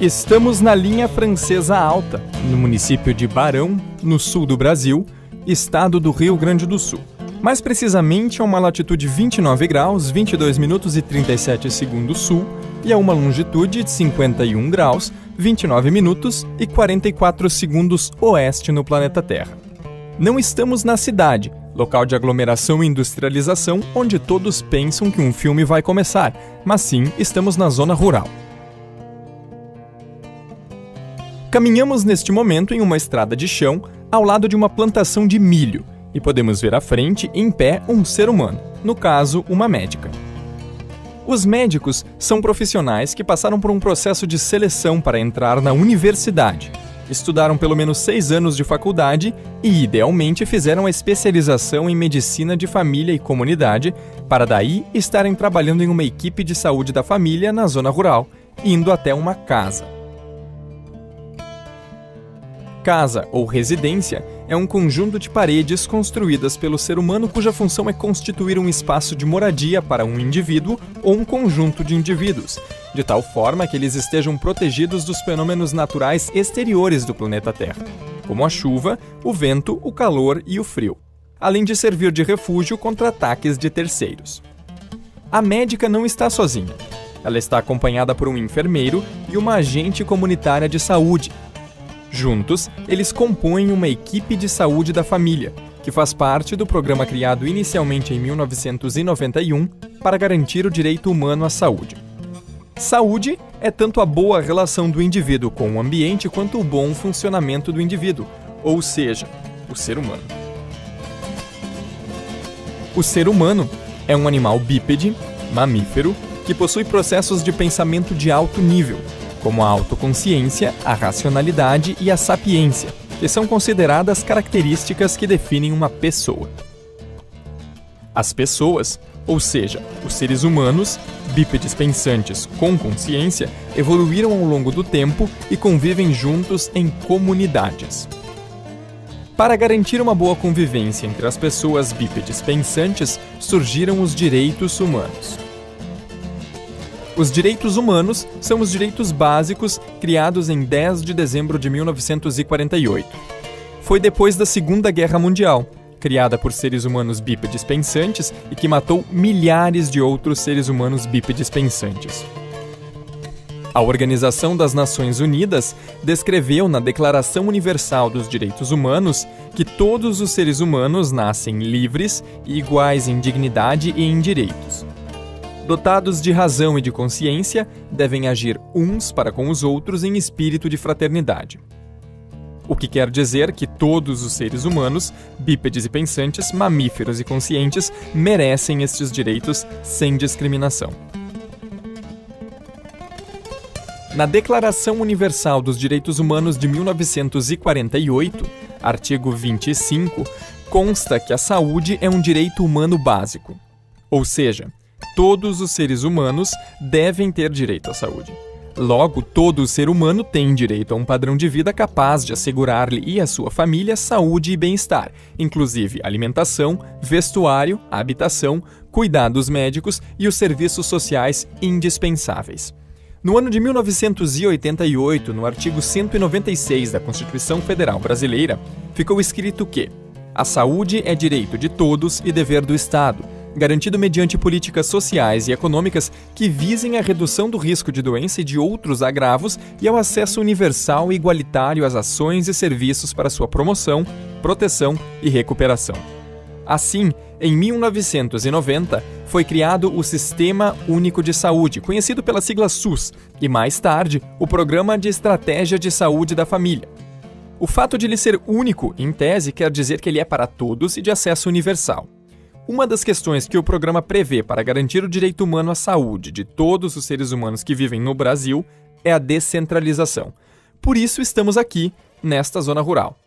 Estamos na linha francesa alta, no município de Barão, no sul do Brasil, estado do Rio Grande do Sul. Mais precisamente a uma latitude 29 graus, 22 minutos e 37 segundos sul e a uma longitude de 51 graus, 29 minutos e 44 segundos oeste no planeta Terra. Não estamos na cidade, local de aglomeração e industrialização onde todos pensam que um filme vai começar, mas sim estamos na zona rural. Caminhamos neste momento em uma estrada de chão ao lado de uma plantação de milho e podemos ver à frente, em pé, um ser humano, no caso, uma médica. Os médicos são profissionais que passaram por um processo de seleção para entrar na universidade. Estudaram pelo menos 6 anos de faculdade e, idealmente, fizeram a especialização em medicina de família e comunidade para daí estarem trabalhando em uma equipe de saúde da família na zona rural, indo até uma casa. Casa ou residência é um conjunto de paredes construídas pelo ser humano cuja função é constituir um espaço de moradia para um indivíduo ou um conjunto de indivíduos, de tal forma que eles estejam protegidos dos fenômenos naturais exteriores do planeta Terra, como a chuva, o vento, o calor e o frio, além de servir de refúgio contra ataques de terceiros. A médica não está sozinha. Ela está acompanhada por um enfermeiro e uma agente comunitária de saúde. Juntos, eles compõem uma equipe de saúde da família, que faz parte do programa criado inicialmente em 1991 para garantir o direito humano à saúde. Saúde é tanto a boa relação do indivíduo com o ambiente quanto o bom funcionamento do indivíduo, ou seja, o ser humano. O ser humano é um animal bípede, mamífero, que possui processos de pensamento de alto nível, como a autoconsciência, a racionalidade e a sapiência, que são consideradas características que definem uma pessoa. As pessoas, ou seja, os seres humanos, bípedes pensantes com consciência, evoluíram ao longo do tempo e convivem juntos em comunidades. Para garantir uma boa convivência entre as pessoas bípedes pensantes, surgiram os direitos humanos. Os direitos humanos são os direitos básicos criados em 10 de dezembro de 1948. Foi depois da Segunda Guerra Mundial, criada por seres humanos bípedes pensantes e que matou milhares de outros seres humanos bípedes pensantes. A Organização das Nações Unidas descreveu na Declaração Universal dos Direitos Humanos que todos os seres humanos nascem livres e iguais em dignidade e em direitos. Dotados de razão e de consciência, devem agir uns para com os outros em espírito de fraternidade. O que quer dizer que todos os seres humanos, bípedes e pensantes, mamíferos e conscientes, merecem estes direitos sem discriminação. Na Declaração Universal dos Direitos Humanos de 1948, artigo 25, consta que a saúde é um direito humano básico, ou seja, todos os seres humanos devem ter direito à saúde. Logo, todo ser humano tem direito a um padrão de vida capaz de assegurar-lhe e à sua família saúde e bem-estar, inclusive alimentação, vestuário, habitação, cuidados médicos e os serviços sociais indispensáveis. No ano de 1988, no artigo 196 da Constituição Federal Brasileira, ficou escrito que a saúde é direito de todos e dever do Estado, garantido mediante políticas sociais e econômicas que visem a redução do risco de doença e de outros agravos e ao acesso universal e igualitário às ações e serviços para sua promoção, proteção e recuperação. Assim, em 1990, foi criado o Sistema Único de Saúde, conhecido pela sigla SUS, e mais tarde, o Programa de Estratégia de Saúde da Família. O fato de ele ser único, em tese, quer dizer que ele é para todos e de acesso universal. Uma das questões que o programa prevê para garantir o direito humano à saúde de todos os seres humanos que vivem no Brasil é a descentralização. Por isso estamos aqui, nesta zona rural.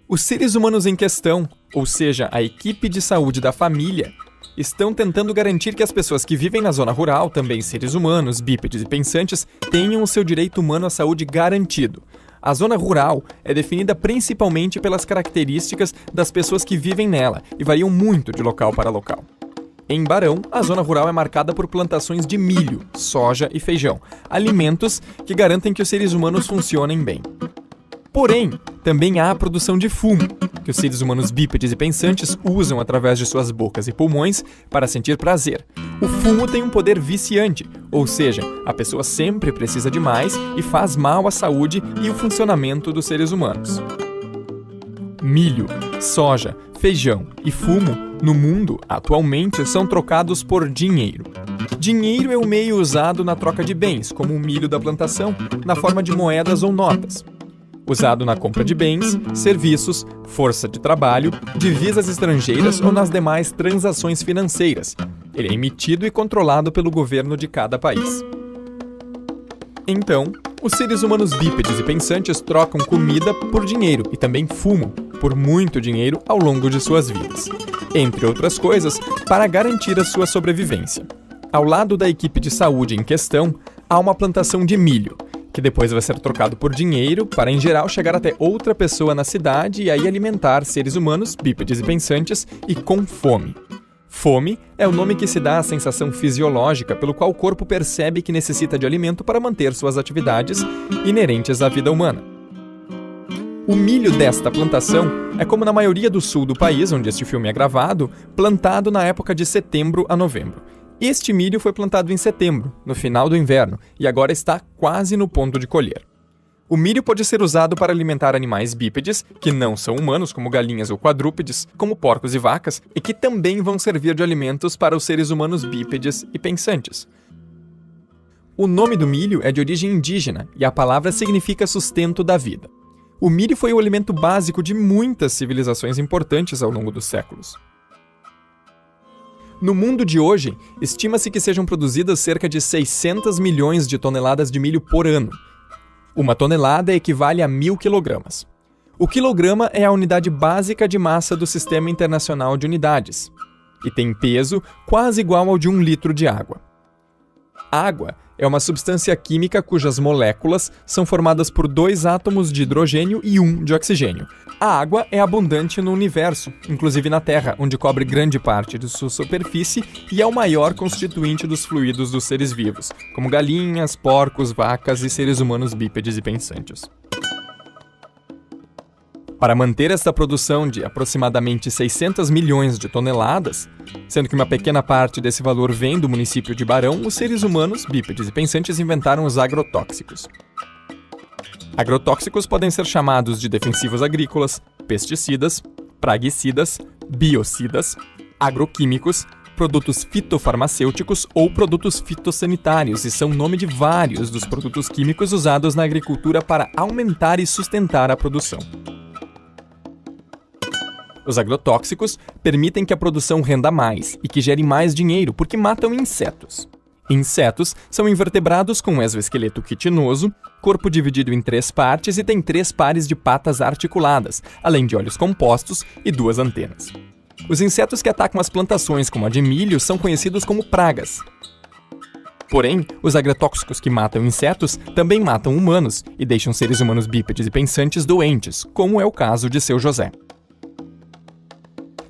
Os seres humanos em questão, ou seja, a equipe de saúde da família, estão tentando garantir que as pessoas que vivem na zona rural, também seres humanos, bípedes e pensantes, tenham o seu direito humano à saúde garantido. A zona rural é definida principalmente pelas características das pessoas que vivem nela e variam muito de local para local. Em Barão, a zona rural é marcada por plantações de milho, soja e feijão, alimentos que garantem que os seres humanos funcionem bem. Porém, também há a produção de fumo, que os seres humanos bípedes e pensantes usam através de suas bocas e pulmões para sentir prazer. O fumo tem um poder viciante, ou seja, a pessoa sempre precisa de mais e faz mal à saúde e o funcionamento dos seres humanos. Milho, soja, feijão e fumo, no mundo, atualmente, são trocados por dinheiro. Dinheiro é o meio usado na troca de bens, como o milho da plantação, na forma de moedas ou notas. Usado na compra de bens, serviços, força de trabalho, divisas estrangeiras ou nas demais transações financeiras. Ele é emitido e controlado pelo governo de cada país. Então, os seres humanos bípedes e pensantes trocam comida por dinheiro e também fumo por muito dinheiro ao longo de suas vidas. Entre outras coisas, para garantir a sua sobrevivência. Ao lado da equipe de saúde em questão, há uma plantação de milho, que depois vai ser trocado por dinheiro para, em geral, chegar até outra pessoa na cidade e aí alimentar seres humanos bípedes e pensantes e com fome. Fome é o nome que se dá à sensação fisiológica pelo qual o corpo percebe que necessita de alimento para manter suas atividades inerentes à vida humana. O milho desta plantação é, como na maioria do sul do país, onde este filme é gravado, plantado na época de setembro a novembro. Este milho foi plantado em setembro, no final do inverno, e agora está quase no ponto de colher. O milho pode ser usado para alimentar animais bípedes, que não são humanos, como galinhas ou quadrúpedes, como porcos e vacas, e que também vão servir de alimentos para os seres humanos bípedes e pensantes. O nome do milho é de origem indígena, e a palavra significa sustento da vida. O milho foi o alimento básico de muitas civilizações importantes ao longo dos séculos. No mundo de hoje, estima-se que sejam produzidas cerca de 600 milhões de toneladas de milho por ano. Uma tonelada equivale a 1.000 quilogramas. O quilograma é a unidade básica de massa do Sistema Internacional de Unidades e tem peso quase igual ao de 1 litro de água. Água é uma substância química cujas moléculas são formadas por 2 átomos de hidrogênio e 1 de oxigênio. A água é abundante no universo, inclusive na Terra, onde cobre grande parte de sua superfície e é o maior constituinte dos fluidos dos seres vivos, como galinhas, porcos, vacas e seres humanos bípedes e pensantes. Para manter esta produção de aproximadamente 600 milhões de toneladas, sendo que uma pequena parte desse valor vem do município de Barão, os seres humanos, bípedes e pensantes inventaram os agrotóxicos. Agrotóxicos podem ser chamados de defensivos agrícolas, pesticidas, praguicidas, biocidas, agroquímicos, produtos fitofarmacêuticos ou produtos fitossanitários, e são nome de vários dos produtos químicos usados na agricultura para aumentar e sustentar a produção. Os agrotóxicos permitem que a produção renda mais e que gere mais dinheiro porque matam insetos. Insetos são invertebrados com um exoesqueleto quitinoso, corpo dividido em 3 partes e tem 3 pares de patas articuladas, além de olhos compostos e 2 antenas. Os insetos que atacam as plantações, como a de milho, são conhecidos como pragas. Porém, os agrotóxicos que matam insetos também matam humanos e deixam seres humanos bípedes e pensantes doentes, como é o caso de Seu José.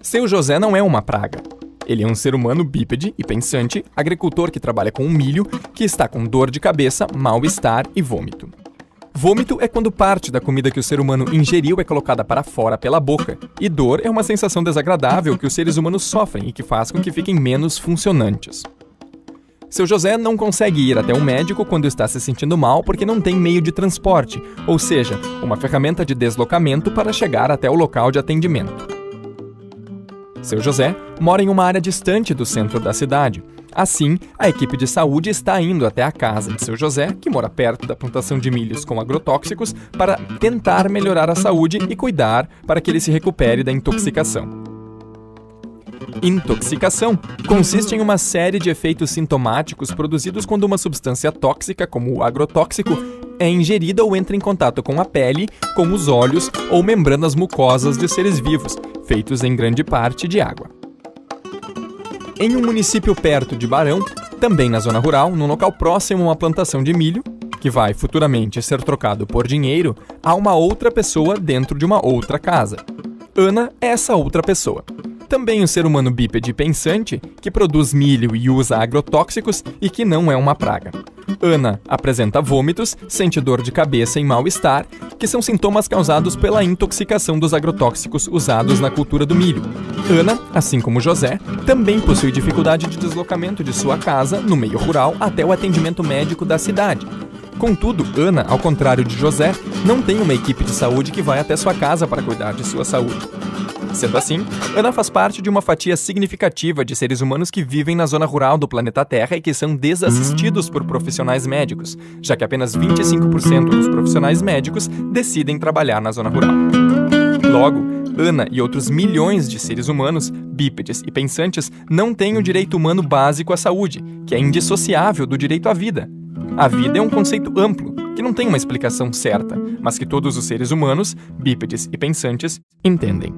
Seu José não é uma praga. Ele é um ser humano bípede e pensante, agricultor que trabalha com milho, que está com dor de cabeça, mal-estar e vômito. Vômito é quando parte da comida que o ser humano ingeriu é colocada para fora pela boca, e dor é uma sensação desagradável que os seres humanos sofrem e que faz com que fiquem menos funcionantes. Seu José não consegue ir até um médico quando está se sentindo mal porque não tem meio de transporte, ou seja, uma ferramenta de deslocamento para chegar até o local de atendimento. Seu José mora em uma área distante do centro da cidade. Assim, a equipe de saúde está indo até a casa de Seu José, que mora perto da plantação de milhos com agrotóxicos, para tentar melhorar a saúde e cuidar para que ele se recupere da intoxicação. Intoxicação consiste em uma série de efeitos sintomáticos produzidos quando uma substância tóxica, como o agrotóxico, é ingerida ou entra em contato com a pele, com os olhos ou membranas mucosas de seres vivos, feitos em grande parte de água. Em um município perto de Barão, também na zona rural, num local próximo a uma plantação de milho, que vai futuramente ser trocado por dinheiro, há uma outra pessoa dentro de uma outra casa. Ana é essa outra pessoa. Também o ser humano bípede pensante, que produz milho e usa agrotóxicos e que não é uma praga. Ana apresenta vômitos, sente dor de cabeça e mal-estar, que são sintomas causados pela intoxicação dos agrotóxicos usados na cultura do milho. Ana, assim como José, também possui dificuldade de deslocamento de sua casa, no meio rural, até o atendimento médico da cidade. Contudo, Ana, ao contrário de José, não tem uma equipe de saúde que vai até sua casa para cuidar de sua saúde. Sendo assim, Ana faz parte de uma fatia significativa de seres humanos que vivem na zona rural do planeta Terra e que são desassistidos por profissionais médicos, já que apenas 25% dos profissionais médicos decidem trabalhar na zona rural. Logo, Ana e outros milhões de seres humanos, bípedes e pensantes, não têm o direito humano básico à saúde, que é indissociável do direito à vida. A vida é um conceito amplo, que não tem uma explicação certa, mas que todos os seres humanos, bípedes e pensantes, entendem.